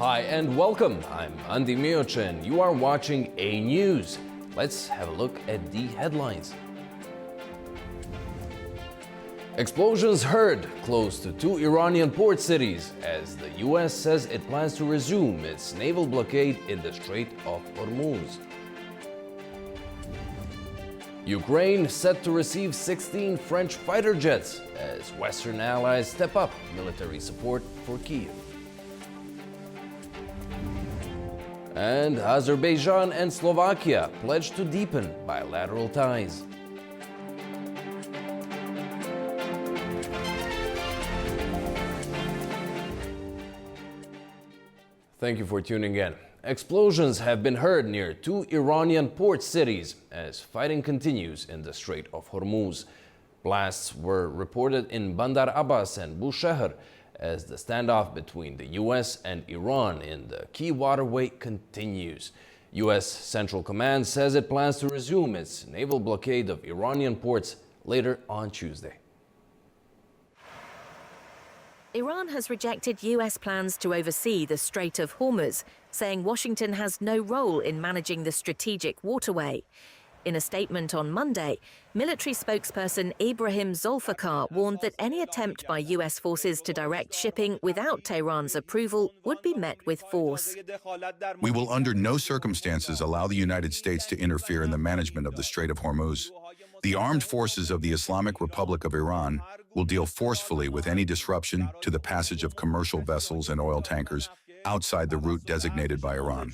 Hi and welcome. I'm Andy Miochen. You are watching A News. Let's have a look at the headlines. Explosions heard close to two Iranian port cities as the US says it plans to resume its naval blockade in the Strait of Hormuz. Ukraine set to receive 16 French fighter jets as Western allies step up military support for Kyiv. And Azerbaijan and Slovakia pledge to deepen bilateral ties. Thank you for tuning in. Explosions have been heard near two Iranian port cities as fighting continues in the Strait of Hormuz. Blasts were reported in Bandar Abbas and Bushehr as the standoff between the US and Iran in the key waterway continues. US Central Command says it plans to resume its naval blockade of Iranian ports later on Tuesday. Iran has rejected US plans to oversee the Strait of Hormuz, saying Washington has no role in managing the strategic waterway. In a statement on Monday, military spokesperson Ibrahim Zolfikar warned that any attempt by US forces to direct shipping without Tehran's approval would be met with force. We will under no circumstances allow the United States to interfere in the management of the Strait of Hormuz. The armed forces of the Islamic Republic of Iran will deal forcefully with any disruption to the passage of commercial vessels and oil tankers outside the route designated by Iran.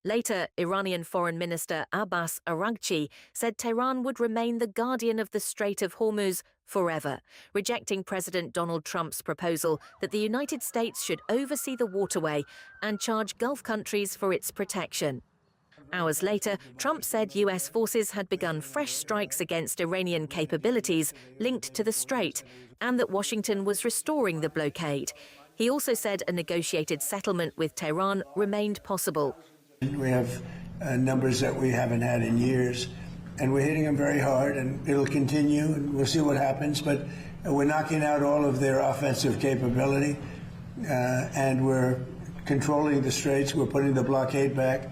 Later, Iranian Foreign Minister Abbas Araghchi said Tehran would remain the guardian of the Strait of Hormuz forever, rejecting President Donald Trump's proposal that the United States should oversee the waterway and charge Gulf countries for its protection. Hours later, Trump said US forces had begun fresh strikes against Iranian capabilities linked to the strait and that Washington was restoring the blockade. He also said a negotiated settlement with Tehran remained possible. We have numbers that we haven't had in years, and we're hitting them very hard, and it'll continue, and we'll see what happens. But we're knocking out all of their offensive capability, and we're controlling the straits. We're putting the blockade back.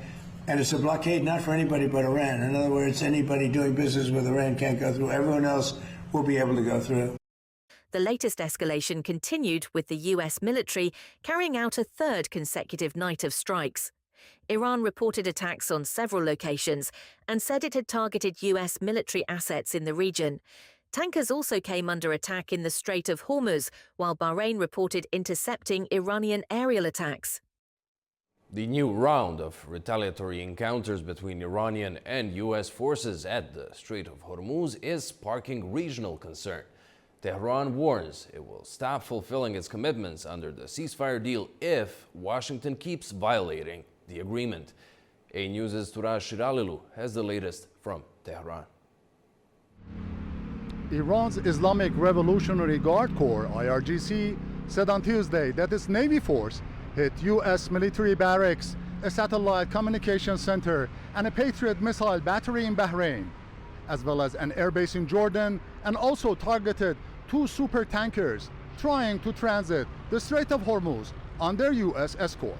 And it's a blockade not for anybody but Iran. In other words, anybody doing business with Iran can't go through. Everyone else will be able to go through. The latest escalation continued with the US military carrying out a third consecutive night of strikes. Iran reported attacks on several locations and said it had targeted US military assets in the region. Tankers also came under attack in the Strait of Hormuz, while Bahrain reported intercepting Iranian aerial attacks. The new round of retaliatory encounters between Iranian and US forces at the Strait of Hormuz is sparking regional concern. Tehran warns it will stop fulfilling its commitments under the ceasefire deal if Washington keeps violating the agreement. A News' Turaj Shiralilu has the latest from Tehran. Iran's Islamic Revolutionary Guard Corps, IRGC, said on Tuesday that its Navy force hit U.S. military barracks, a satellite communication center, and a Patriot missile battery in Bahrain, as well as an airbase in Jordan, and also targeted two super tankers trying to transit the Strait of Hormuz under U.S. escort.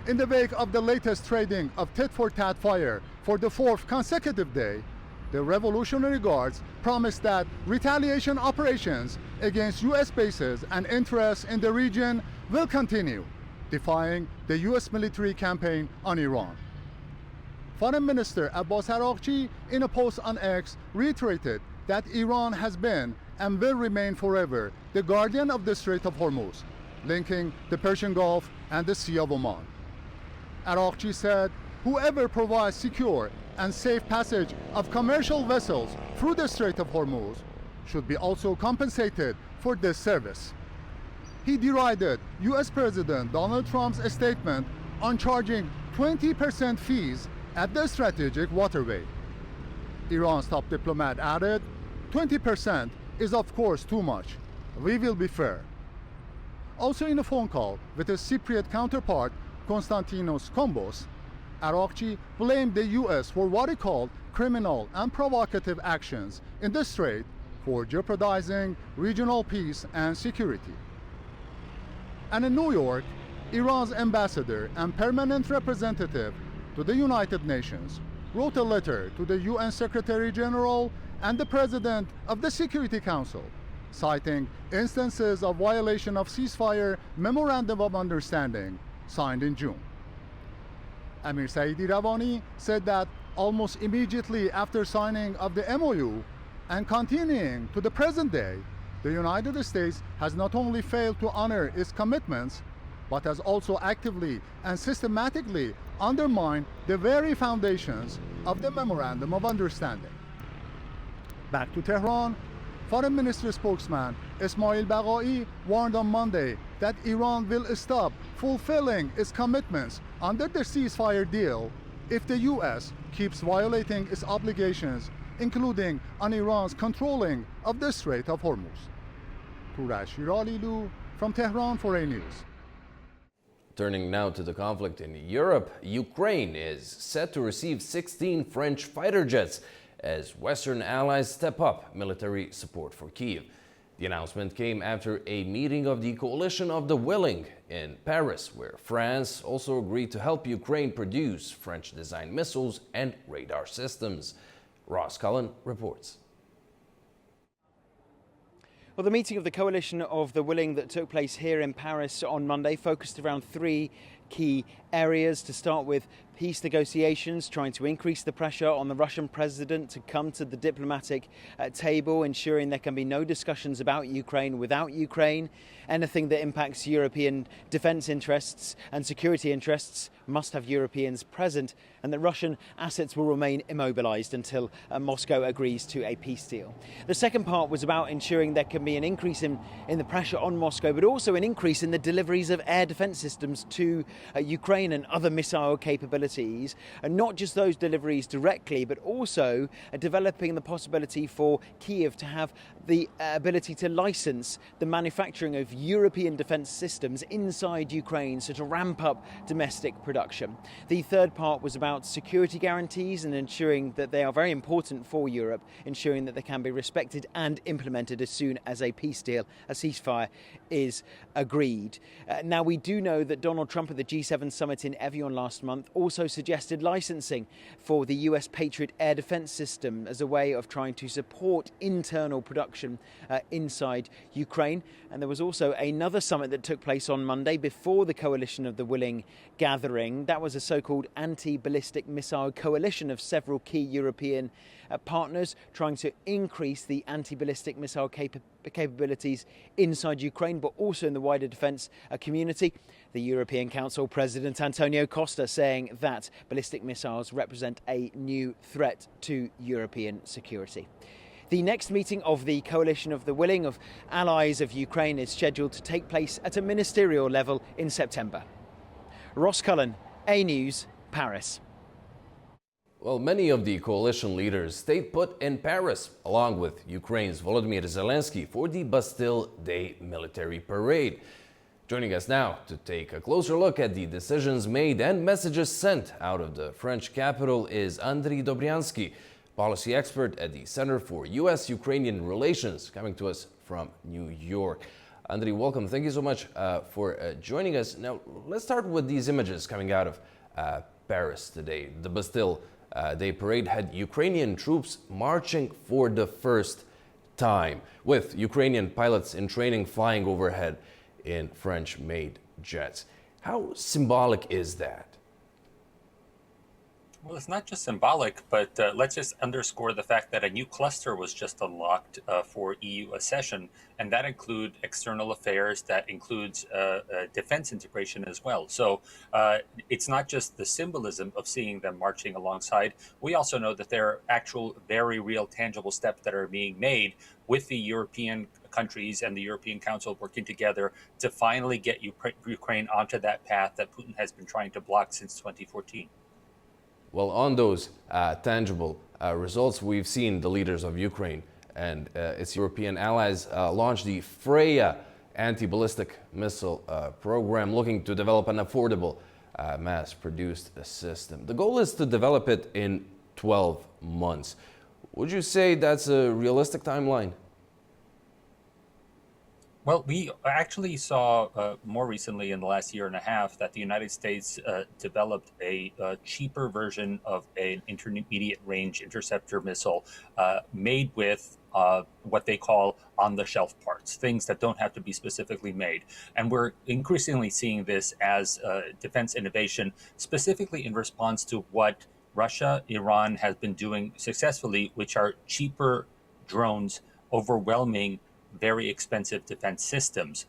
In the wake of the latest trading of tit-for-tat fire for the fourth consecutive day, the Revolutionary Guards promised that retaliation operations against U.S. bases and interests in the region will continue, defying the U.S. military campaign on Iran. Foreign Minister Abbas Araghchi, in a post on X, reiterated that Iran has been and will remain forever the guardian of the Strait of Hormuz, linking the Persian Gulf and the Sea of Oman. Araghchi said, whoever provides secure and safe passage of commercial vessels through the Strait of Hormuz should be also compensated for this service. He derided U.S. President Donald Trump's statement on charging 20% fees at the strategic waterway. Iran's top diplomat added, 20% is of course too much. We will be fair. Also in a phone call with his Cypriot counterpart, Konstantinos Kombos, Araghchi blamed the U.S. for what he called criminal and provocative actions in the strait for jeopardizing regional peace and security. And in New York, Iran's ambassador and permanent representative to the United Nations wrote a letter to the UN Secretary General and the President of the Security Council, citing instances of violation of ceasefire memorandum of understanding signed in June. Amir Saidi Ravani said that almost immediately after signing of the MOU and continuing to the present day, the United States has not only failed to honor its commitments, but has also actively and systematically undermined the very foundations of the Memorandum of Understanding. Back to Tehran, Foreign Ministry spokesman Ismail Baghai warned on Monday that Iran will stop fulfilling its commitments under the ceasefire deal if the US keeps violating its obligations, including on Iran's controlling of the Strait of Hormuz. Turash Hiralilu from Tehran for A News. Turning now to the conflict in Europe, Ukraine is set to receive 16 French fighter jets as Western allies step up military support for Kyiv. The announcement came after a meeting of the Coalition of the Willing in Paris, where France also agreed to help Ukraine produce French-designed missiles and radar systems. Ross Cullen reports. Well, the meeting of the Coalition of the Willing that took place here in Paris on Monday focused around three key areas. To start with, peace negotiations, trying to increase the pressure on the Russian president to come to the diplomatic table, ensuring there can be no discussions about Ukraine without Ukraine. Anything that impacts European defence interests and security interests must have Europeans present, and that Russian assets will remain immobilised until Moscow agrees to a peace deal. The second part was about ensuring there can be an increase in the pressure on Moscow, but also an increase in the deliveries of air defence systems to Ukraine and other missile capabilities, and not just those deliveries directly, but also developing the possibility for Kyiv to have the ability to license the manufacturing of European defence systems inside Ukraine, so to ramp up domestic production. The third part was about security guarantees and ensuring that they are very important for Europe, ensuring that they can be respected and implemented as soon as a peace deal, a ceasefire, is agreed. Now, we do know that Donald Trump at the G7 summit in Evian last month also suggested licensing for the US Patriot air defense system as a way of trying to support internal production inside Ukraine. And there was also another summit that took place on Monday before the Coalition of the Willing gathering. That was a so-called anti-ballistic missile coalition of several key European partners trying to increase the anti-ballistic missile capabilities inside Ukraine, but also in the wider defence community. The European Council President Antonio Costa saying that ballistic missiles represent a new threat to European security. The next meeting of the Coalition of the Willing of allies of Ukraine is scheduled to take place at a ministerial level in September. Ross Cullen, A News, Paris. Well, many of the coalition leaders stayed put in Paris, along with Ukraine's Volodymyr Zelensky, for the Bastille Day military parade. Joining us now to take a closer look at the decisions made and messages sent out of the French capital is Andriy Dobriansky, policy expert at the Center for U.S.-Ukrainian Relations, coming to us from New York. Andriy, welcome. Thank you so much for joining us. Now, let's start with these images coming out of Paris today. The Bastille Day parade had Ukrainian troops marching for the first time, with Ukrainian pilots in training flying overhead in French-made jets. How symbolic is that? Well, it's not just symbolic, but let's just underscore the fact that a new cluster was just unlocked for EU accession, and that includes external affairs, that includes defense integration as well. So it's not just the symbolism of seeing them marching alongside. We also know that there are actual, very real, tangible steps that are being made with the European countries and the European Council working together to finally get Ukraine onto that path that Putin has been trying to block since 2014. Well, on those tangible results, we've seen the leaders of Ukraine and its European allies launch the Freya anti-ballistic missile program, looking to develop an affordable mass-produced system. The goal is to develop it in 12 months. Would you say that's a realistic timeline? Well, we actually saw more recently in the last year and a half that the United States developed a cheaper version of an intermediate range interceptor missile made with what they call on the shelf parts, things that don't have to be specifically made. And we're increasingly seeing this as defense innovation, specifically in response to what Russia, Iran has been doing successfully, which are cheaper drones overwhelming very expensive defense systems.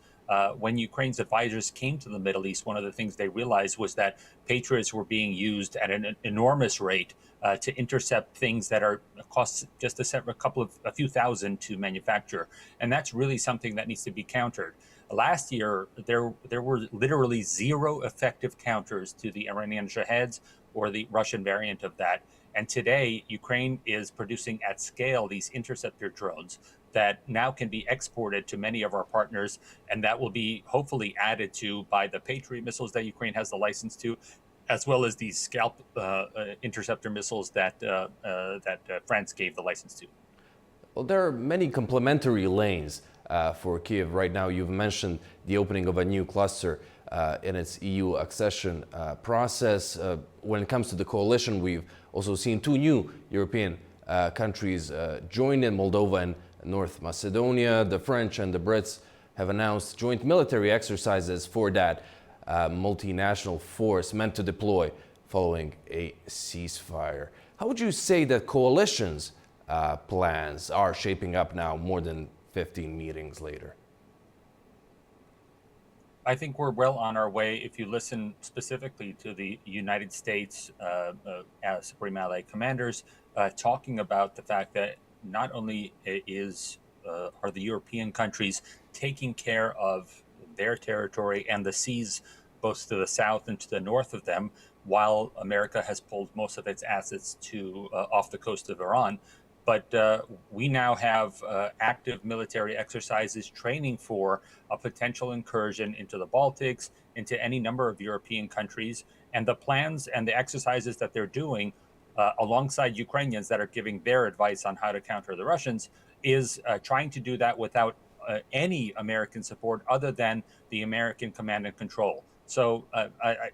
When Ukraine's advisors came to the Middle East, one of the things they realized was that Patriots were being used at an enormous rate to intercept things that are cost just a few thousand to manufacture, and that's really something that needs to be countered. Last year, there were literally zero effective counters to the Iranian Shaheds or the Russian variant of that. And today, Ukraine is producing at scale these interceptor drones that now can be exported to many of our partners, and that will be hopefully added to by the Patriot missiles that Ukraine has the license to, as well as these Scalp interceptor missiles that France gave the license to. Well, there are many complementary lanes for Kiev right now. You've mentioned the opening of a new cluster in its EU accession process. When it comes to the coalition, we've also seen two new European countries join in, Moldova and North Macedonia. The French and the Brits have announced joint military exercises for that multinational force meant to deploy following a ceasefire. How would you say that coalition's plans are shaping up now, more than 15 meetings later? I think we're well on our way. If you listen specifically to the United States Supreme Allied commanders talking about the fact that not only are the European countries taking care of their territory and the seas both to the south and to the north of them, while America has pulled most of its assets to off the coast of Iran, but we now have active military exercises training for a potential incursion into the Baltics, into any number of European countries, and the plans and the exercises that they're doing alongside Ukrainians that are giving their advice on how to counter the Russians, is trying to do that without any American support other than the American command and control. So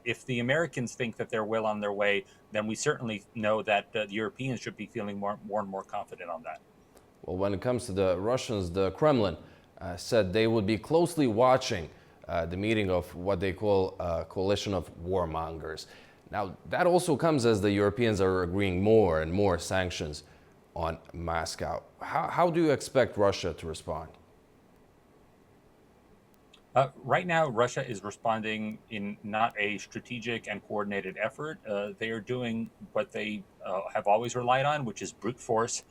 if the Americans think that they're well on their way, then we certainly know that the Europeans should be feeling more and more confident on that. Well, when it comes to the Russians, the Kremlin said they would be closely watching the meeting of what they call a coalition of warmongers. Now, that also comes as the Europeans are agreeing more and more sanctions on Moscow. How do you expect Russia to respond? Right now, Russia is responding in not a strategic and coordinated effort. They are doing what they have always relied on, which is brute force,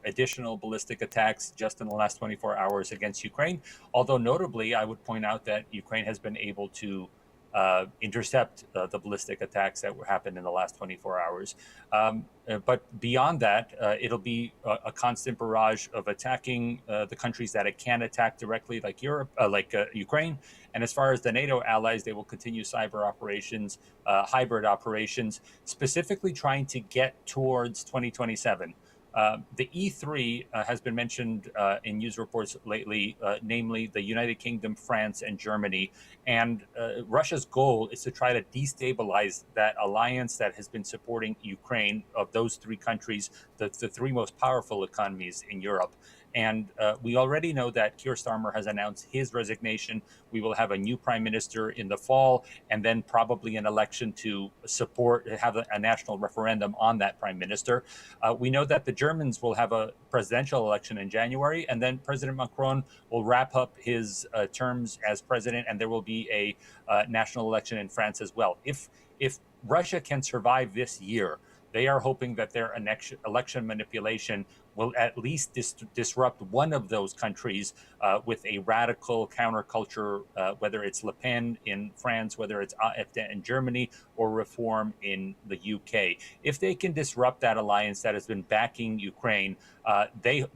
additional ballistic attacks just in the last 24 hours against Ukraine. Although notably, I would point out that Ukraine has been able to intercept the ballistic attacks that happened in the last 24 hours. But beyond that, it'll be a constant barrage of attacking the countries that it can attack directly, like Ukraine. And as far as the NATO allies, they will continue cyber operations, hybrid operations, specifically trying to get towards 2027. The E3 has been mentioned in news reports lately, namely the United Kingdom, France, and Germany. And Russia's goal is to try to destabilize that alliance that has been supporting Ukraine, of those three countries, the three most powerful economies in Europe. And we already know that Keir Starmer has announced his resignation. We will have a new prime minister in the fall, and then probably an election to have a national referendum on that prime minister. We know that the Germans will have a presidential election in January, and then President Macron will wrap up his terms as president, and there will be a national election in France as well. If Russia can survive this year, they are hoping that their election manipulation will at least disrupt one of those countries with a radical counterculture, whether it's Le Pen in France, whether it's AfD in Germany, or Reform in the UK. If they can disrupt that alliance that has been backing Ukraine,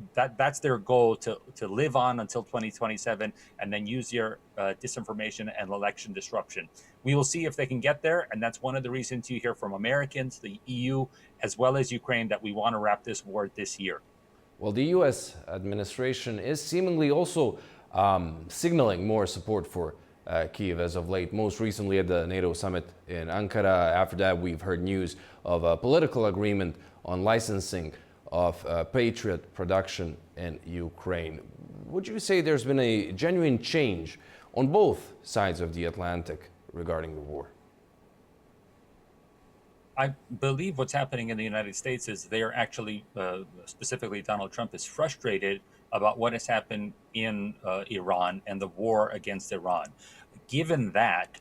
that's their goal, to live on until 2027 and then use your disinformation and election disruption. We will see if they can get there, and that's one of the reasons you hear from Americans, the EU, as well as Ukraine, that we want to wrap this war this year. Well, the U.S. administration is seemingly also signaling more support for Kyiv as of late, most recently at the NATO summit in Ankara. After that, we've heard news of a political agreement on licensing of Patriot production in Ukraine. Would you say there's been a genuine change on both sides of the Atlantic regarding the war? I believe what's happening in the United States is they are actually, specifically Donald Trump, is frustrated about what has happened in Iran and the war against Iran. Given that,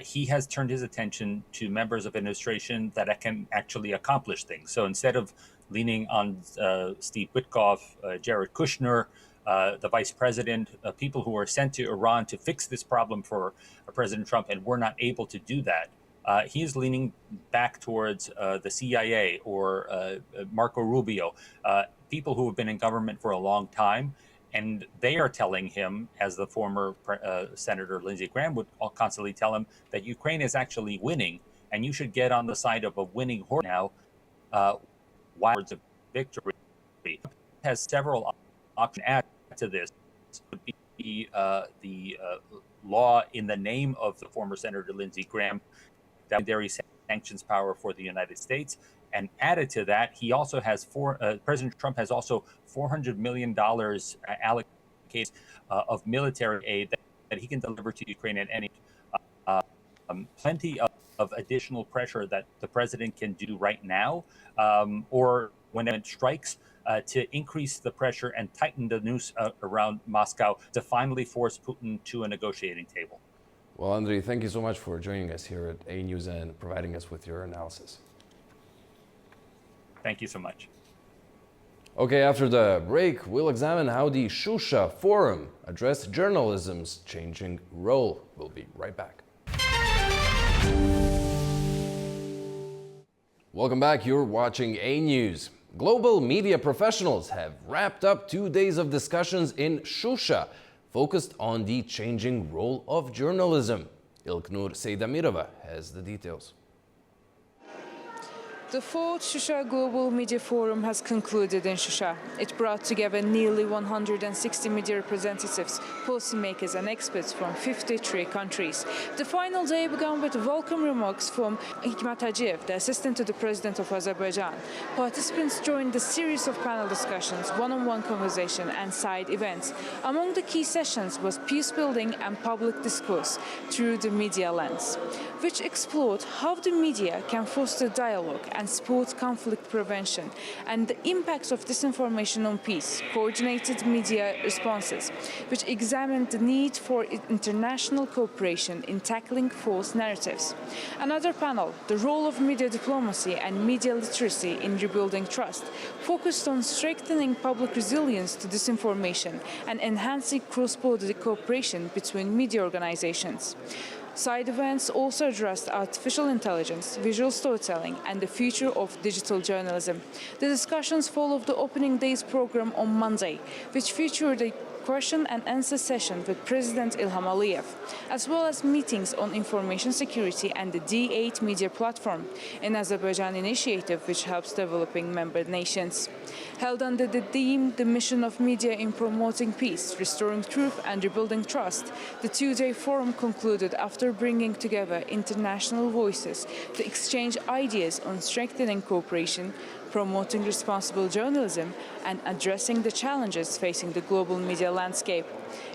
he has turned his attention to members of administration that can actually accomplish things. So instead of leaning on Steve Witkoff, Jared Kushner, the vice president, people who were sent to Iran to fix this problem for President Trump and were not able to do that, he is leaning back towards the CIA or Marco Rubio, people who have been in government for a long time. And they are telling him, as the former Senator Lindsey Graham would constantly tell him, that Ukraine is actually winning and you should get on the side of a winning horse now. Words of victory has several options. Add to this would be the law in the name of the former Senator Lindsey Graham, that there is sanctions power for the United States. And added to that, he also has President Trump has also $400 million allocated of military aid that he can deliver to Ukraine at any plenty of additional pressure that the president can do right now, or when it strikes, to increase the pressure and tighten the noose around Moscow to finally force Putin to a negotiating table. Well, Andriy, thank you so much for joining us here at A News and providing us with your analysis. Thank you so much. Okay, after the break, we'll examine how the Shusha Forum addressed journalism's changing role. We'll be right back. Welcome back. You're watching A News. Global media professionals have wrapped up 2 days of discussions in Shusha, focused on the changing role of journalism. Ilknur Seydamirova has the details. The fourth Shusha Global Media Forum has concluded in Shusha. It brought together nearly 160 media representatives, policymakers and experts from 53 countries. The final day began with welcome remarks from Hikmet Hacıyev, the assistant to the president of Azerbaijan. Participants joined a series of panel discussions, one-on-one conversation and side events. Among the key sessions was peace building and public discourse through the media lens, which explored how the media can foster dialogue and support conflict prevention, and the impacts of disinformation on peace, coordinated media responses, which examined the need for international cooperation in tackling false narratives. Another panel, the role of media diplomacy and media literacy in rebuilding trust, focused on strengthening public resilience to disinformation and enhancing cross-border cooperation between media organizations. Side events also addressed artificial intelligence, visual storytelling, and the future of digital journalism. The discussions followed the opening day's program on Monday, which featured a question and answer session with President Ilham Aliyev, as well as meetings on information security and the D8 media platform, an Azerbaijan initiative which helps developing member nations. Held under the theme, the mission of media in promoting peace, restoring truth and rebuilding trust, the two-day forum concluded after bringing together international voices to exchange ideas on strengthening cooperation, promoting responsible journalism, and addressing the challenges facing the global media landscape.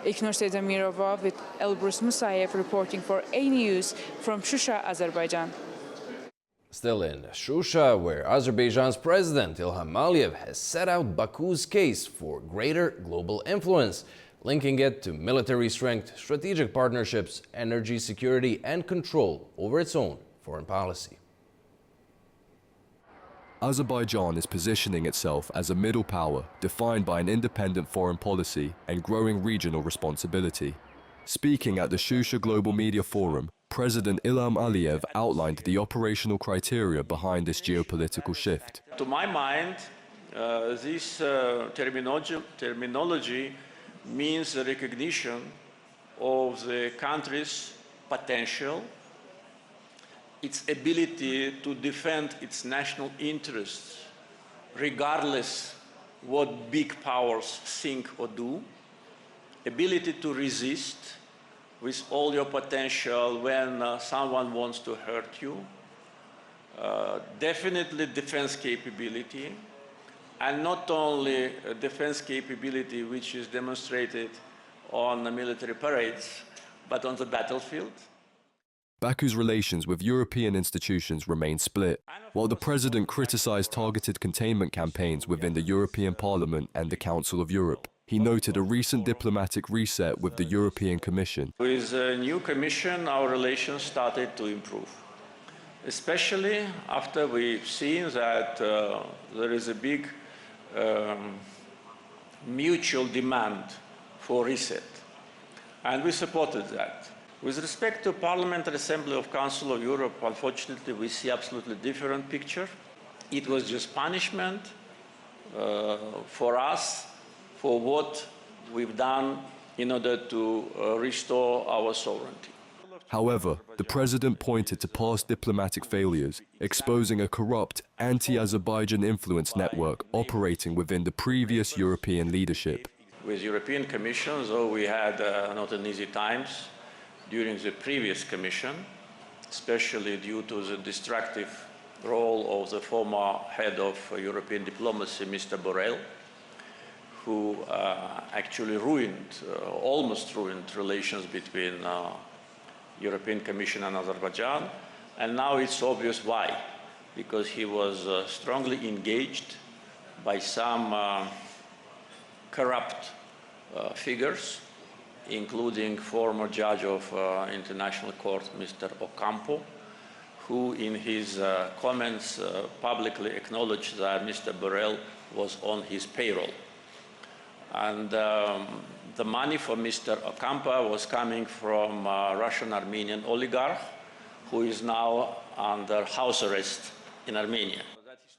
İlknur Seydamirova with Elbrus Musayev reporting for A News from Shusha, Azerbaijan. Still in Shusha, where Azerbaijan's president Ilham Aliyev has set out Baku's case for greater global influence, linking it to military strength, strategic partnerships, energy security, and control over its own foreign policy. Azerbaijan is positioning itself as a middle power defined by an independent foreign policy and growing regional responsibility. Speaking at the Shusha Global Media Forum, President Ilham Aliyev outlined the operational criteria behind this geopolitical shift. To my mind, this terminology means the recognition of the country's potential, its ability to defend its national interests, regardless what big powers think or do, ability to resist with all your potential when someone wants to hurt you, definitely defense capability, and not only a defense capability which is demonstrated on the military parades, but on the battlefield. Baku's relations with European institutions remain split. While the president criticized targeted containment campaigns within the European Parliament and the Council of Europe, he noted a recent diplomatic reset with the European Commission. With the new Commission, our relations started to improve, especially after we've seen that there is a big mutual demand for reset, and we supported that. With respect to Parliamentary Assembly of Council of Europe, unfortunately, we see absolutely different picture. It was just punishment for us for what we've done in order to restore our sovereignty. However, the president pointed to past diplomatic failures, exposing a corrupt anti-Azerbaijan influence network operating within the previous European leadership. With European Commission, though we had not an easy times during the previous Commission, especially due to the destructive role of the former head of European diplomacy, Mr. Borrell, who actually almost ruined relations between European Commission and Azerbaijan. And now it's obvious why, because he was strongly engaged by some corrupt figures, including former judge of International Court, Mr. Ocampo, who in his comments publicly acknowledged that Mr. Borrell was on his payroll. And the money for Mr. Ocampo was coming from a Russian-Armenian oligarch, who is now under house arrest in Armenia.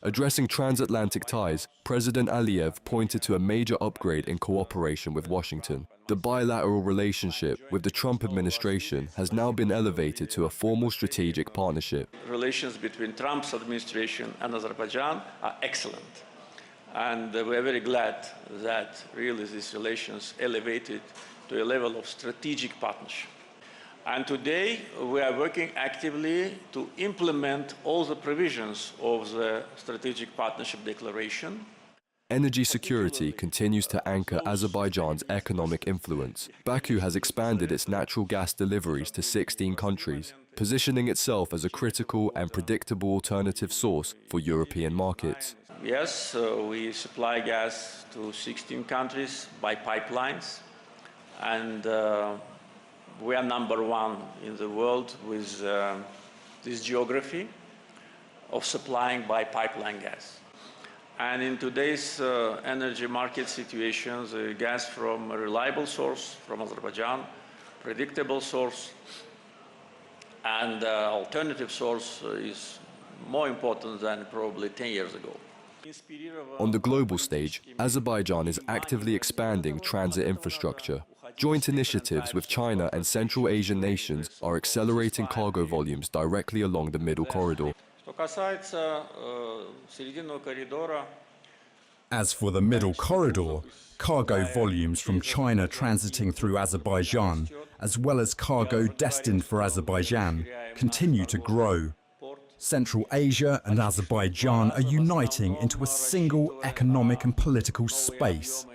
Addressing transatlantic ties, President Aliyev pointed to a major upgrade in cooperation with Washington. The bilateral relationship with the Trump administration has now been elevated to a formal strategic partnership. Relations between Trump's administration and Azerbaijan are excellent. And we're very glad that really these relations elevated to a level of strategic partnership. And today we are working actively to implement all the provisions of the Strategic Partnership Declaration. Energy security continues to anchor Azerbaijan's economic influence. Baku has expanded its natural gas deliveries to 16 countries, positioning itself as a critical and predictable alternative source for European markets. Yes, we supply gas to 16 countries by pipelines, and we are #1 in the world with this geography of supplying by pipeline gas. And in today's energy market situation, the gas from a reliable source from Azerbaijan, predictable source, and alternative source is more important than probably 10 years ago. On the global stage, Azerbaijan is actively expanding transit infrastructure. Joint initiatives with China and Central Asian nations are accelerating cargo volumes directly along the Middle Corridor. As for the Middle Corridor, cargo volumes from China transiting through Azerbaijan, as well as cargo destined for Azerbaijan, continue to grow. Central Asia and Azerbaijan are uniting into a single economic and political space.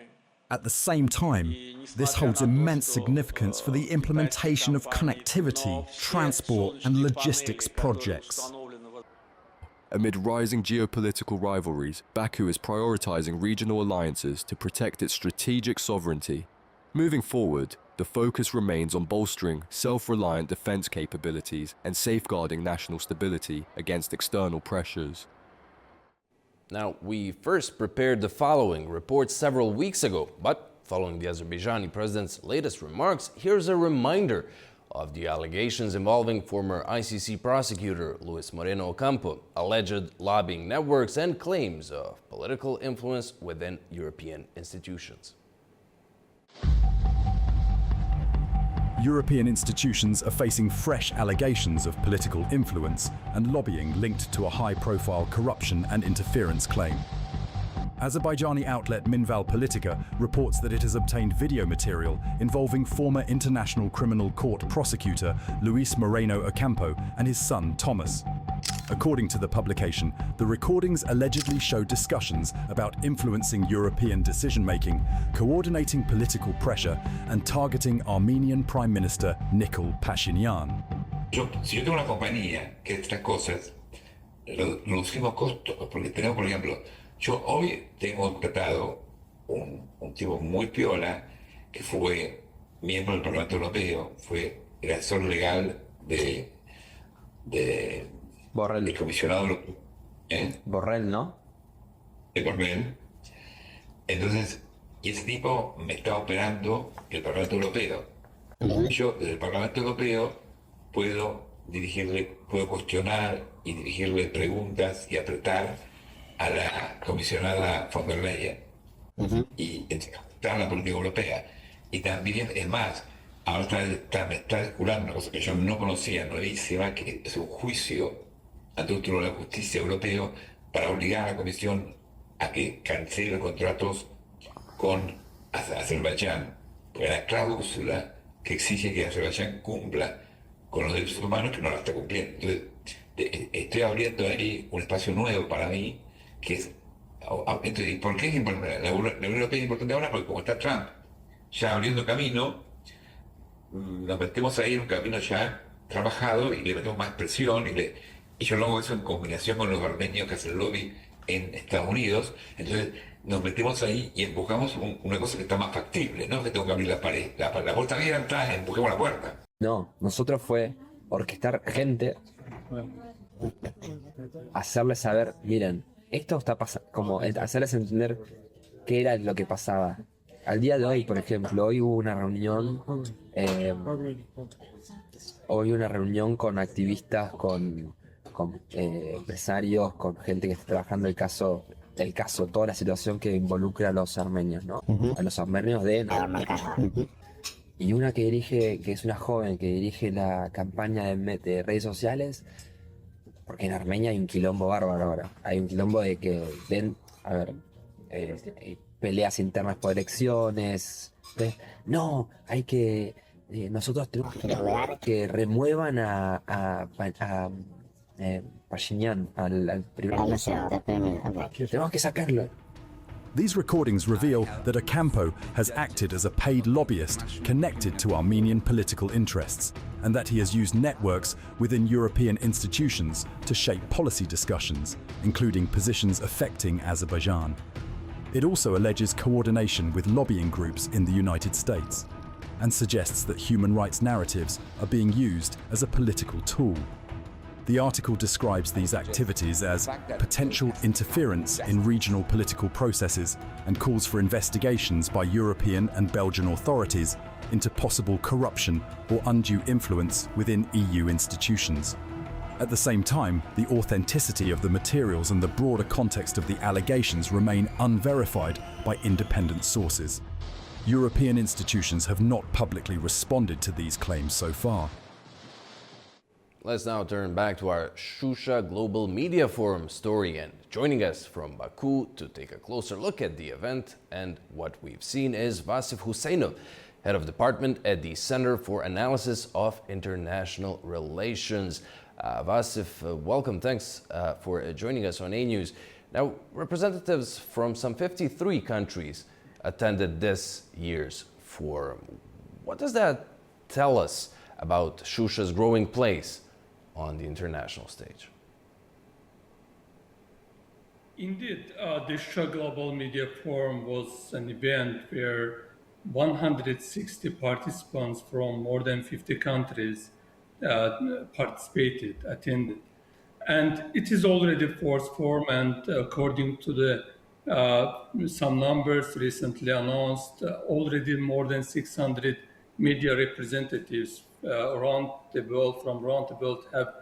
At the same time, this holds immense significance for the implementation of connectivity, transport and logistics projects. Amid rising geopolitical rivalries, Baku is prioritizing regional alliances to protect its strategic sovereignty. Moving forward, the focus remains on bolstering self-reliant defense capabilities and safeguarding national stability against external pressures. Now, we first prepared the following report several weeks ago, but following the Azerbaijani president's latest remarks, here's a reminder of the allegations involving former ICC prosecutor Luis Moreno Ocampo, alleged lobbying networks, and claims of political influence within European institutions. European institutions are facing fresh allegations of political influence and lobbying linked to a high-profile corruption and interference claim. Azerbaijani outlet Minval Politika reports that it has obtained video material involving former International Criminal Court prosecutor Luis Moreno Ocampo and his son Thomas. According to the publication, the recordings allegedly show discussions about influencing European decision-making, coordinating political pressure, and targeting Armenian Prime Minister Nikol Pashinyan. Si yo tengo una compañía que estas cosas reducimos costos, porque tenemos, por ejemplo, yo hoy tengo contratado un tipo muy piola que fue miembro del Parlamento Europeo, fue el asesor legal de Borrell. el comisionado Borrell, ¿no? de Borrell. Entonces, y ese tipo me está operando el Parlamento Europeo. Yo, desde el Parlamento Europeo, puedo cuestionar y dirigirle preguntas y apretar a la comisionada von der Leyen y entrar en la política europea. Y también, es más, ahora me está circulando una cosa que yo no conocía, nuevísima, que es un juicio ante un tribunal de justicia europeo para obligar a la Comisión a que cancele contratos con Azerbaiyán. Porque hay una cláusula que exige que Azerbaiyán cumpla con los derechos humanos, que no la está cumpliendo. Entonces, estoy abriendo ahí un espacio nuevo para mí, que es... Entonces, ¿y por qué es importante? La Unión Europea es importante ahora porque como está Trump ya abriendo camino, nos metemos ahí en un camino ya trabajado y le metemos más presión y yo lo hago eso en combinación con los armenios que hacen lobby en Estados Unidos. Entonces nos metemos ahí y empujamos una cosa que está más factible, no que tengo que abrir la pared. La puerta abierta, empujemos la puerta. No, nosotros fue orquestar gente, hacerles saber, miren, esto está pasando, como hacerles entender qué era lo que pasaba. Al día de hoy, por ejemplo, hoy hubo una reunión, con activistas, con empresarios, con gente que está trabajando el caso, toda la situación que involucra a los armenios, ¿no? A los armenios de... Y una que es una joven que dirige la campaña de redes sociales, porque en Armenia hay un quilombo bárbaro ahora. Hay un quilombo de que peleas internas por elecciones. No, hay que... nosotros tenemos que lograr que remuevan a Pashinyan, al primer ministro. Tenemos que sacarlo. These recordings reveal that Ocampo has acted as a paid lobbyist connected to Armenian political interests, and that he has used networks within European institutions to shape policy discussions, including positions affecting Azerbaijan. It also alleges coordination with lobbying groups in the United States, and suggests that human rights narratives are being used as a political tool. The article describes these activities as potential interference in regional political processes and calls for investigations by European and Belgian authorities into possible corruption or undue influence within EU institutions. At the same time, the authenticity of the materials and the broader context of the allegations remain unverified by independent sources. European institutions have not publicly responded to these claims so far. Let's now turn back to our Shusha Global Media Forum story, and joining us from Baku to take a closer look at the event and what we've seen is Vasif Huseynov, Head of Department at the Center for Analysis of International Relations. Vasif, welcome. Thanks for joining us on A News. Now, representatives from some 53 countries attended this year's forum. What does that tell us about Shusha's growing place on the international stage? Indeed, the Shusha Global Media Forum was an event where 160 participants from more than 50 countries attended. And it is already fourth forum, and according to the some numbers recently announced, already more than 600 media representatives around the world have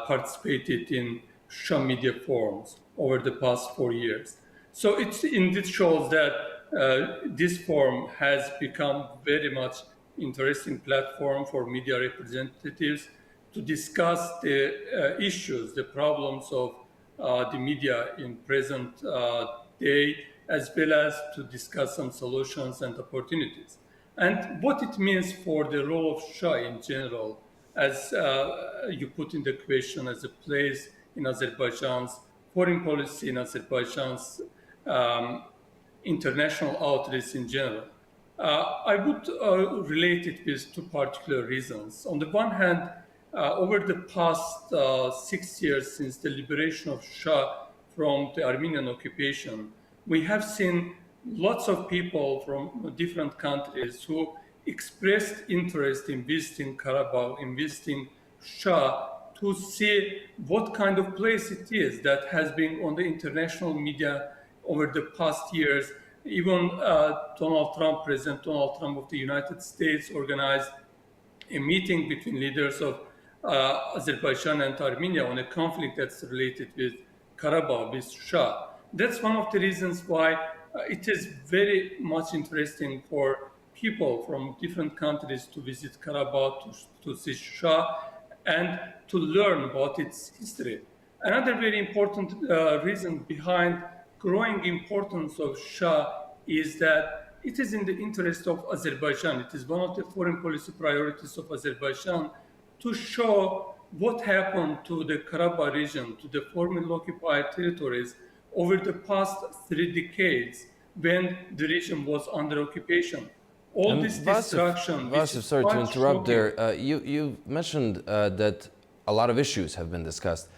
participated in Shusha media forums over the past 4 years. So it indeed shows that this forum has become very much interesting platform for media representatives to discuss the issues, the problems of the media in present day, as well as to discuss some solutions and opportunities. And what it means for the role of Shah in general, as you put in the question, as a place in Azerbaijan's foreign policy, in Azerbaijan's international outreach in general. I would relate it with two particular reasons. On the one hand, over the past 6 years since the liberation of Shah from the Armenian occupation, we have seen lots of people from different countries who expressed interest in visiting Karabakh, in visiting Shah, to see what kind of place it is that has been on the international media over the past years. Even President Donald Trump of the United States organized a meeting between leaders of Azerbaijan and Armenia on a conflict that's related with Karabakh, with Shah. That's one of the reasons why it is very much interesting for people from different countries to visit Karabakh, to see Shah, and to learn about its history. Another very important reason behind growing importance of Shah is that it is in the interest of Azerbaijan. It is one of the foreign policy priorities of Azerbaijan to show what happened to the Karabakh region, to the formerly occupied territories over the past 3 decades when the region was under occupation. All this destruction. Vasif, sorry to interrupt there. You mentioned that a lot of issues have been discussed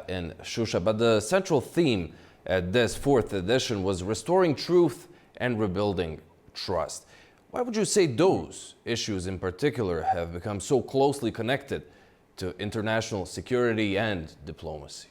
in Shusha, but the central theme at this 4th edition was restoring truth and rebuilding trust. Why would you say those issues in particular have become so closely connected to international security and diplomacy?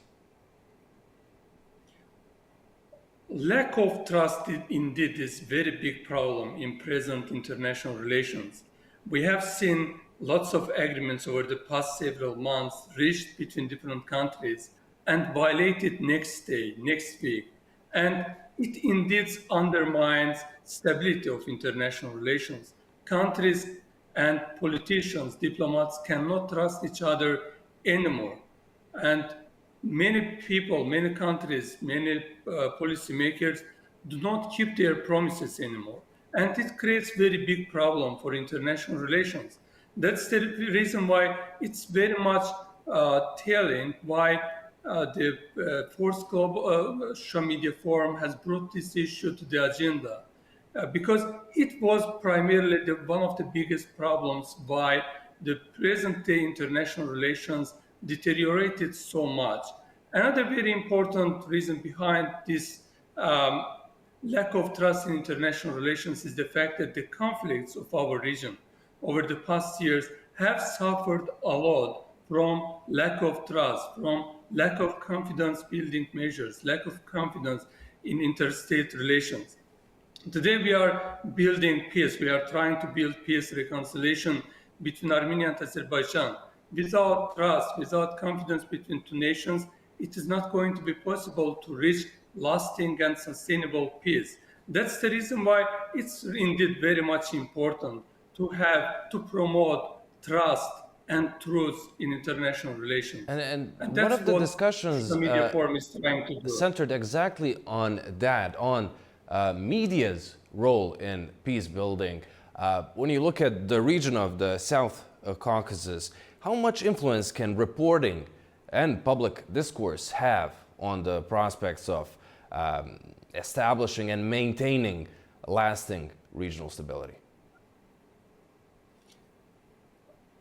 Lack of trust indeed is a very big problem in present international relations. We have seen lots of agreements over the past several months reached between different countries and violated next day, next week. And it indeed undermines stability of international relations. Countries and politicians, diplomats cannot trust each other anymore. And many people, many countries, many policymakers do not keep their promises anymore. And it creates very big problem for international relations. That's the reason why it's very much telling why the 4th Global Shah Media Forum has brought this issue to the agenda. Because it was primarily one of the biggest problems why the present-day international relations deteriorated so much. Another very important reason behind this lack of trust in international relations is the fact that the conflicts of our region over the past years have suffered a lot from lack of trust, from lack of confidence building measures, lack of confidence in interstate relations. Today we are building peace. We are trying to build peace, reconciliation between Armenia and Azerbaijan. Without trust, without confidence between two nations, it is not going to be possible to reach lasting and sustainable peace. That's the reason why it's indeed very much important to promote trust and truth in international relations. And one of the discussions the Media Forum is trying to do. Centered exactly on that, on media's role in peace building. When you look at the region of the South Caucasus, how much influence can reporting and public discourse have on the prospects of establishing and maintaining lasting regional stability?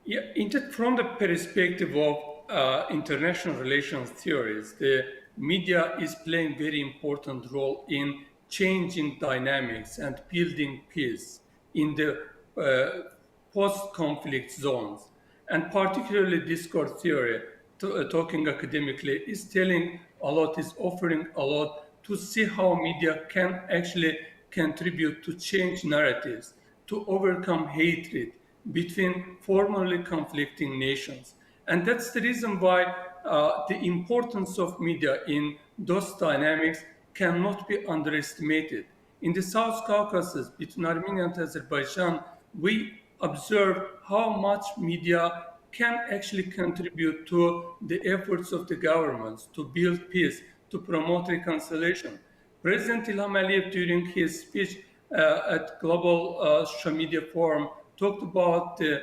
Yeah, indeed, from the perspective of international relations theories, the media is playing a very important role in changing dynamics and building peace in the post-conflict zones. And particularly discourse theory, talking academically, is telling a lot, is offering a lot to see how media can actually contribute to change narratives, to overcome hatred between formerly conflicting nations. And that's the reason why the importance of media in those dynamics cannot be underestimated. In the South Caucasus, between Armenia and Azerbaijan, we observe how much media can actually contribute to the efforts of the governments to build peace, to promote reconciliation. President Ilham Aliyev, during his speech at Global Social Media Forum, talked about the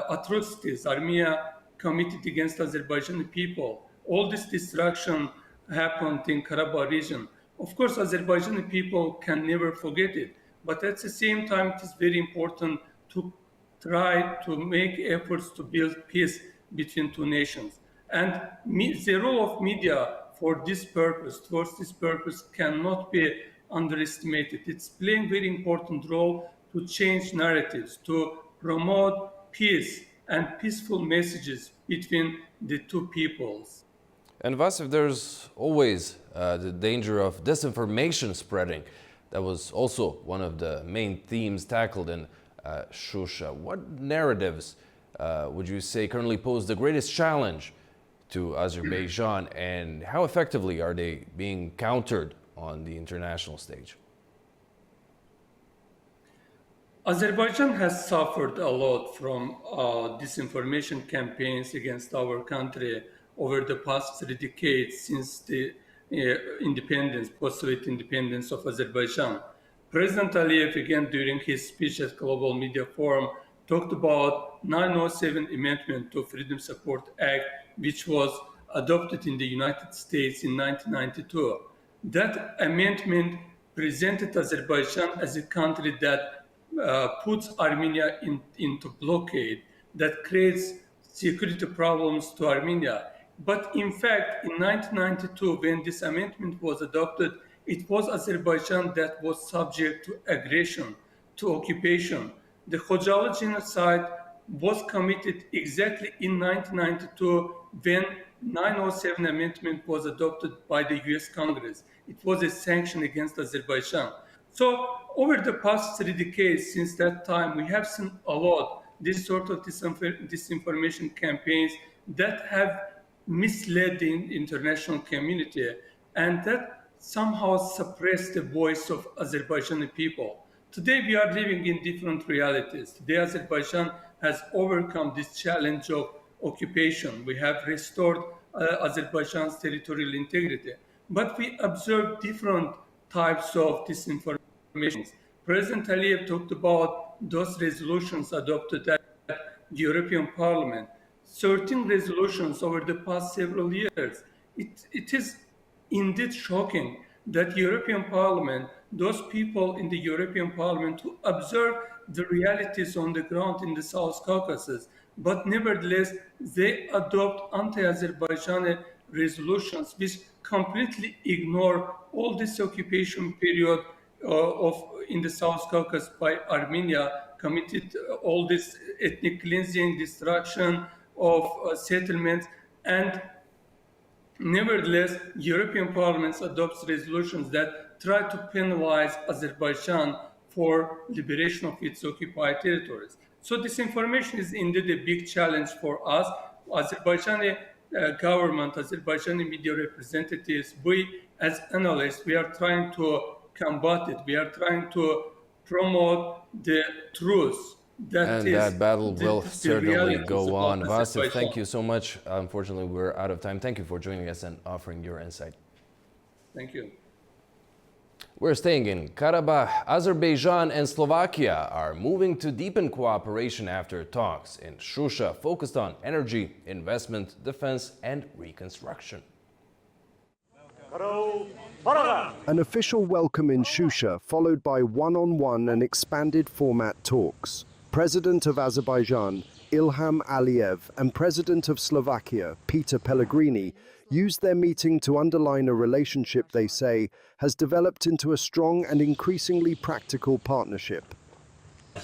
atrocities Armenia committed against Azerbaijani people. All this destruction happened in Karabakh region. Of course, Azerbaijani people can never forget it, but at the same time, it is very important to try to make efforts to build peace between two nations. And the role of media for this purpose, towards this purpose, cannot be underestimated. It's playing a very important role to change narratives, to promote peace and peaceful messages between the two peoples. And Vasif, there's always the danger of disinformation spreading. That was also one of the main themes tackled in Shusha. What narratives would you say currently pose the greatest challenge to Azerbaijan, and how effectively are they being countered on the international stage? Azerbaijan has suffered a lot from disinformation campaigns against our country over the past 3 decades since the independence, post-Soviet independence of Azerbaijan. President Aliyev, again during his speech at Global Media Forum, talked about 907 Amendment to Freedom Support Act, which was adopted in the United States in 1992. That amendment presented Azerbaijan as a country that puts Armenia into blockade, that creates security problems to Armenia. But in fact, in 1992, when this amendment was adopted, it was Azerbaijan that was subject to aggression, to occupation. The Khojalı genocide was committed exactly in 1992 when 907 amendment was adopted by the US Congress. It was a sanction against Azerbaijan. So over the past 3 decades since that time, we have seen a lot this sort of disinformation campaigns that have misled the international community and that somehow suppressed the voice of Azerbaijani people. Today we are living in different realities. Today Azerbaijan has overcome this challenge of occupation. We have restored Azerbaijan's territorial integrity. But we observe different types of disinformation. President Aliyev talked about those resolutions adopted at the European Parliament. Certain resolutions over the past several years. It is indeed shocking that European Parliament, those people in the European Parliament who observe the realities on the ground in the South Caucasus, but nevertheless they adopt anti-Azerbaijani resolutions which completely ignore all this occupation period in the South Caucasus by Armenia, committed all this ethnic cleansing, destruction of settlements, and nevertheless, European Parliament adopts resolutions that try to penalize Azerbaijan for liberation of its occupied territories. So disinformation is indeed a big challenge for us. Azerbaijani government, Azerbaijani media representatives, we as analysts, we are trying to combat it. We are trying to promote the truth. That battle will certainly go on. Vasif, thank you so much. Unfortunately, we're out of time. Thank you for joining us and offering your insight. Thank you. We're staying in Karabakh. Azerbaijan and Slovakia are moving to deepen cooperation after talks in Shusha focused on energy, investment, defense, and reconstruction. An official welcome in Shusha, followed by one-on-one and expanded format talks. President of Azerbaijan, Ilham Aliyev, and President of Slovakia, Peter Pellegrini, used their meeting to underline a relationship they say has developed into a strong and increasingly practical partnership.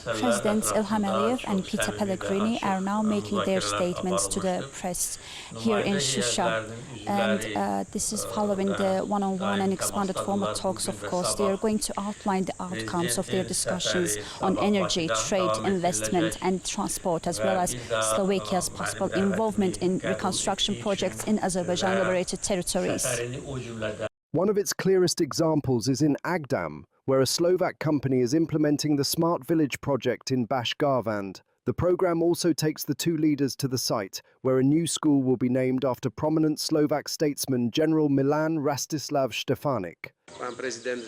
Presidents Ilham Aliyev and Peter Pellegrini are now making their statements to the press here in Shusha. And this is following the one-on-one and expanded format talks, of course. They are going to outline the outcomes of their discussions on energy, trade, investment and transport, as well as Slovakia's possible involvement in reconstruction projects in Azerbaijan-liberated territories. One of its clearest examples is in Agdam, where a Slovak company is implementing the Smart Village project in Bashgarvand, The program also takes the two leaders to the site, where a new school will be named after prominent Slovak statesman General Milan Rastislav Štefanik.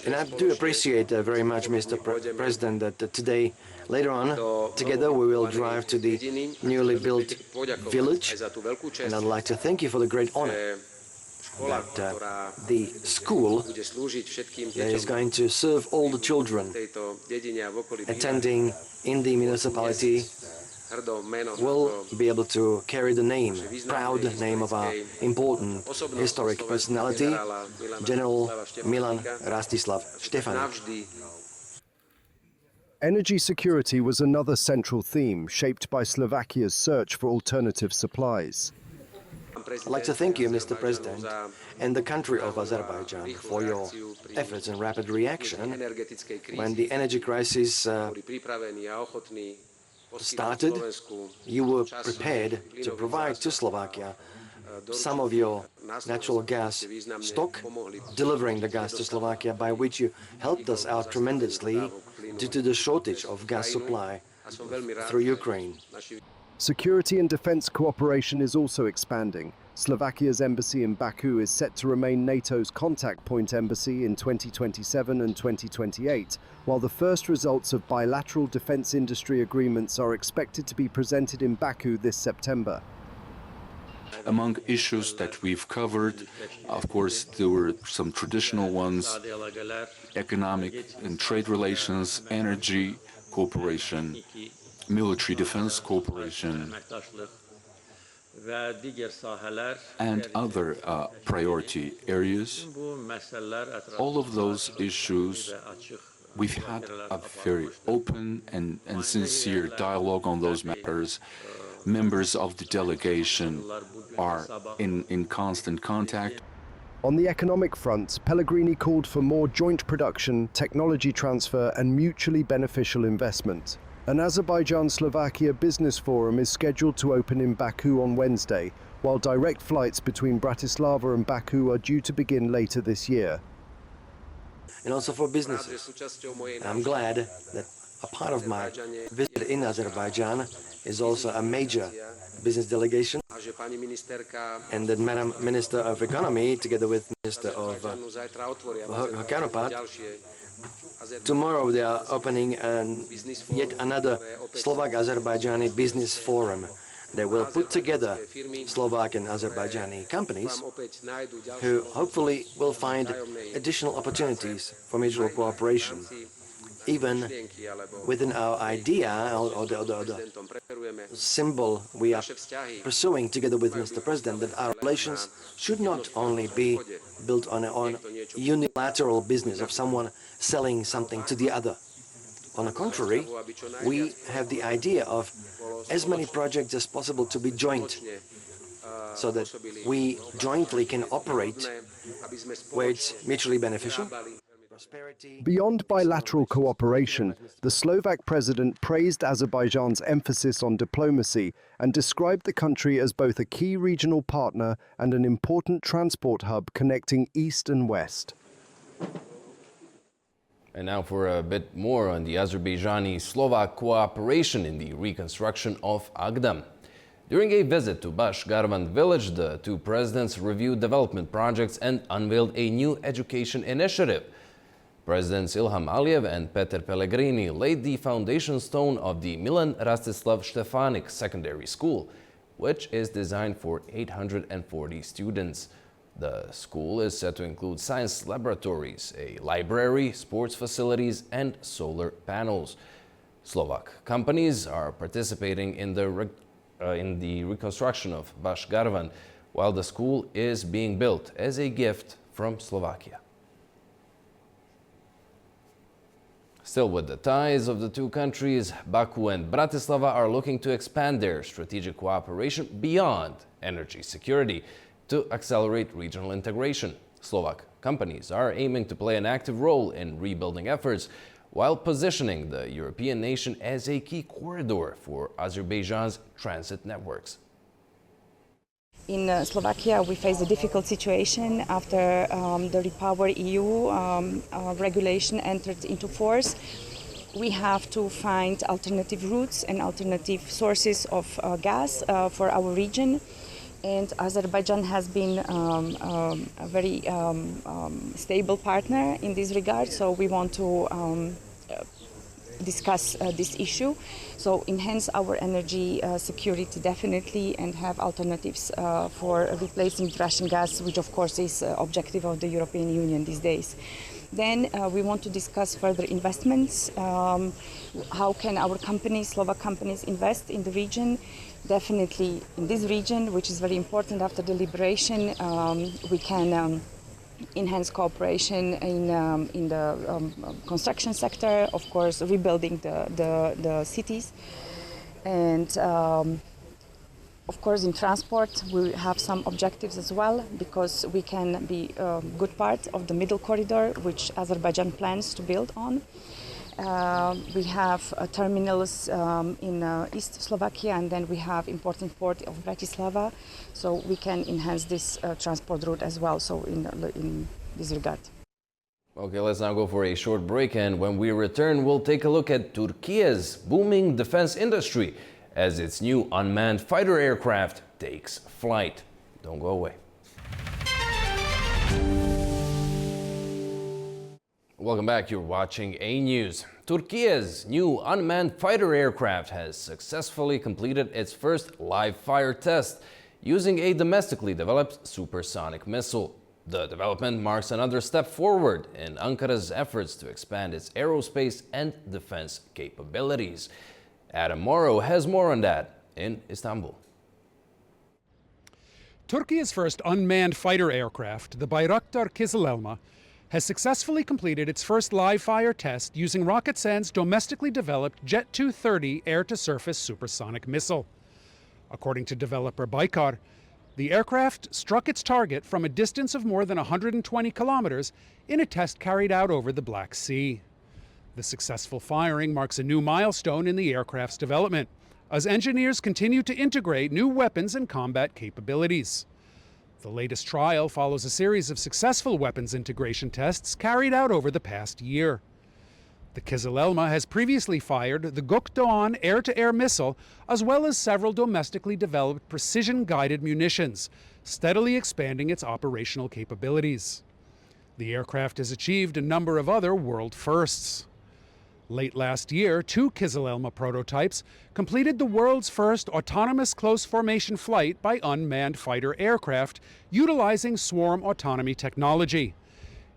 And I do appreciate very much, Mr. President, that today, later on, together we will drive to the newly built village, and I'd like to thank you for the great honor that the school that is going to serve all the children attending in the municipality will be able to carry the name, proud name of our important historic personality, General Milan Rastislav Štefanik. Energy security was another central theme shaped by Slovakia's search for alternative supplies. I'd like to thank you, Mr. President, and the country of Azerbaijan for your efforts and rapid reaction when the energy crisis started. You were prepared to provide to Slovakia some of your natural gas stock, delivering the gas to Slovakia, by which you helped us out tremendously due to the shortage of gas supply through Ukraine. Security and defense cooperation is also expanding. Slovakia's embassy in Baku is set to remain NATO's contact point embassy in 2027 and 2028, while the first results of bilateral defense industry agreements are expected to be presented in Baku this September. Among issues that we've covered, of course, there were some traditional ones: economic and trade relations, energy cooperation, military defense cooperation, and other priority areas. All of those issues, we've had a very open and sincere dialogue on those matters. Members of the delegation are in constant contact. On the economic front, Pellegrini called for more joint production, technology transfer, and mutually beneficial investment. An Azerbaijan-Slovakia business forum is scheduled to open in Baku on Wednesday, while direct flights between Bratislava and Baku are due to begin later this year. And also for businesses. I'm glad that a part of my visit in Azerbaijan is also a major business delegation, and that Madam Minister of Economy, together with Minister of her counterpart, tomorrow they are opening yet another Slovak-Azerbaijani business forum that will put together Slovak and Azerbaijani companies who hopefully will find additional opportunities for mutual cooperation. Even within our idea, or the symbol we are pursuing together with Mr. President, that our relations should not only be built on unilateral business of someone selling something to the other. On the contrary, we have the idea of as many projects as possible to be joint, so that we jointly can operate where it's mutually beneficial. Beyond bilateral cooperation, the Slovak president praised Azerbaijan's emphasis on diplomacy and described the country as both a key regional partner and an important transport hub connecting East and West. And now for a bit more on the Azerbaijani-Slovak cooperation in the reconstruction of Agdam. During a visit to Bashgarvan village, the two presidents reviewed development projects and unveiled a new education initiative. Presidents Ilham Aliyev and Peter Pellegrini laid the foundation stone of the Milan Rastislav Štefanik Secondary School, which is designed for 840 students. The school is set to include science laboratories, a library, sports facilities, and solar panels. Slovak companies are participating in the reconstruction of Bashgarvan, while the school is being built as a gift from Slovakia. Still with the ties of the two countries, Baku and Bratislava are looking to expand their strategic cooperation beyond energy security to accelerate regional integration. Slovak companies are aiming to play an active role in rebuilding efforts while positioning the European nation as a key corridor for Azerbaijan's transit networks. In Slovakia, we face a difficult situation after the REPowerEU regulation entered into force. we have to find alternative routes and alternative sources of gas for our region. And Azerbaijan has been a very stable partner in this regard, so we want to discuss this issue. So enhance our energy security definitely and have alternatives for replacing Russian gas, which of course is objective of the European Union these days. Then we want to discuss further investments. How can our companies, Slovak companies, invest in the region? Definitely in this region, which is very important after the liberation. We can enhance cooperation in the construction sector, of course, rebuilding the cities. And of course, in transport, we have some objectives as well, because we can be a good part of the middle corridor, which Azerbaijan plans to build on. We have terminals in East Slovakia, and then we have important port of Bratislava, so we can enhance this transport route as well, so in this regard. Okay, let's now go for a short break, and when we return, we'll take a look at Turkey's booming defense industry as its new unmanned fighter aircraft takes flight. Don't go away. Welcome back, you're watching A News. Turkey's new unmanned fighter aircraft has successfully completed its first live fire test using a domestically developed supersonic missile. The development marks another step forward in Ankara's efforts to expand its aerospace and defense capabilities. Adam Morrow has more on that in Istanbul. Turkey's first unmanned fighter aircraft, the Bayraktar Kızılelma, has successfully completed its first live-fire test using Roketsan's domestically developed Jet 230 air-to-surface supersonic missile. According to developer Baykar, the aircraft struck its target from a distance of more than 120 kilometers in a test carried out over the Black Sea. The successful firing marks a new milestone in the aircraft's development, as engineers continue to integrate new weapons and combat capabilities. The latest trial follows a series of successful weapons integration tests carried out over the past year. The Kızılelma has previously fired the Gökdoğan air-to-air missile, as well as several domestically developed precision-guided munitions, steadily expanding its operational capabilities. The aircraft has achieved a number of other world firsts. Late last year, 2 Kızılelma prototypes completed the world's first autonomous close formation flight by unmanned fighter aircraft utilizing swarm autonomy technology.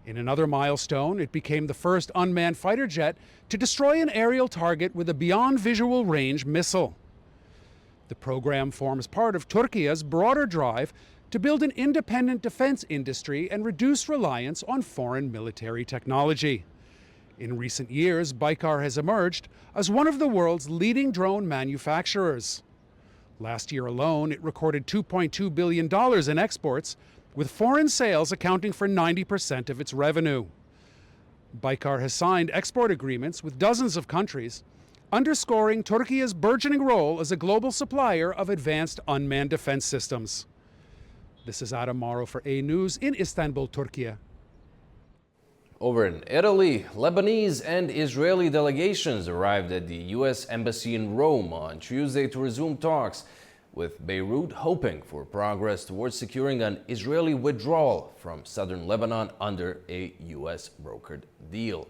In another milestone, it became the first unmanned fighter jet to destroy an aerial target with a beyond visual range missile. The program forms part of Turkey's broader drive to build an independent defense industry and reduce reliance on foreign military technology. In recent years, Baykar has emerged as one of the world's leading drone manufacturers. Last year alone, it recorded $2.2 billion in exports, with foreign sales accounting for 90% of its revenue. Baykar has signed export agreements with dozens of countries, underscoring Turkey's burgeoning role as a global supplier of advanced unmanned defense systems. This is Adam Morrow for A News in Istanbul, Turkey. Over in Italy, Lebanese and Israeli delegations arrived at the U.S. Embassy in Rome on Tuesday to resume talks, with Beirut hoping for progress towards securing an Israeli withdrawal from southern Lebanon under a U.S. brokered deal.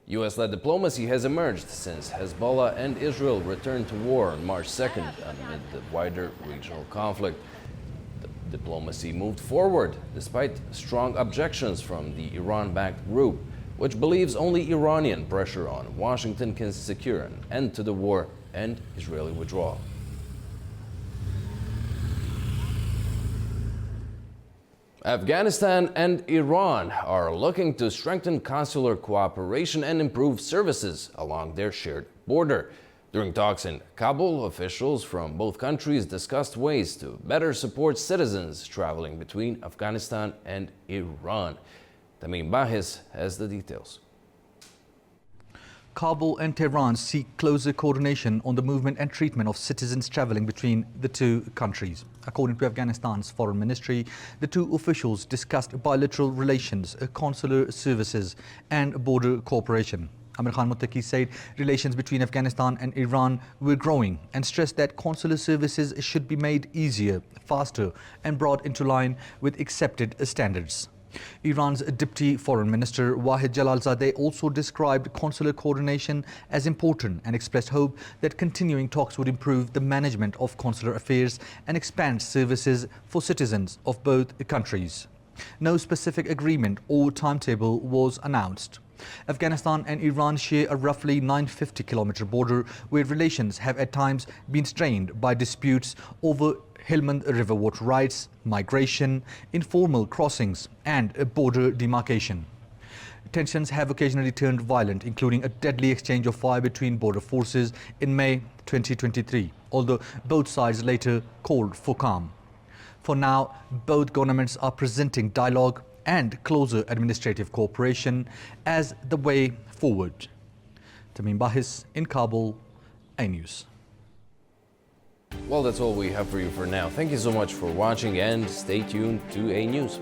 U.S.-led diplomacy has emerged since Hezbollah and Israel returned to war on March 2nd amid the wider regional conflict. Diplomacy moved forward despite strong objections from the Iran-backed group, which believes only Iranian pressure on Washington can secure an end to the war and Israeli withdrawal. Afghanistan and Iran are looking to strengthen consular cooperation and improve services along their shared border. During talks in Kabul, officials from both countries discussed ways to better support citizens traveling between Afghanistan and Iran. Tamim Bahis has the details. Kabul and Tehran seek closer coordination on the movement and treatment of citizens traveling between the two countries. According to Afghanistan's foreign ministry, the two officials discussed bilateral relations, consular services and border cooperation. Amir Khan Muttaqi said relations between Afghanistan and Iran were growing and stressed that consular services should be made easier, faster and brought into line with accepted standards. Iran's Deputy Foreign Minister Wahid Jalalzadeh also described consular coordination as important and expressed hope that continuing talks would improve the management of consular affairs and expand services for citizens of both countries. No specific agreement or timetable was announced. Afghanistan and Iran share a roughly 950-kilometer border where relations have at times been strained by disputes over Helmand River water rights, migration, informal crossings and border demarcation. Tensions have occasionally turned violent, including a deadly exchange of fire between border forces in May 2023, although both sides later called for calm. For now, both governments are presenting dialogue and closer administrative cooperation as the way forward. Tamim Bahis in Kabul, A News. Well, that's all we have for you for now. Thank you so much for watching and stay tuned to A News.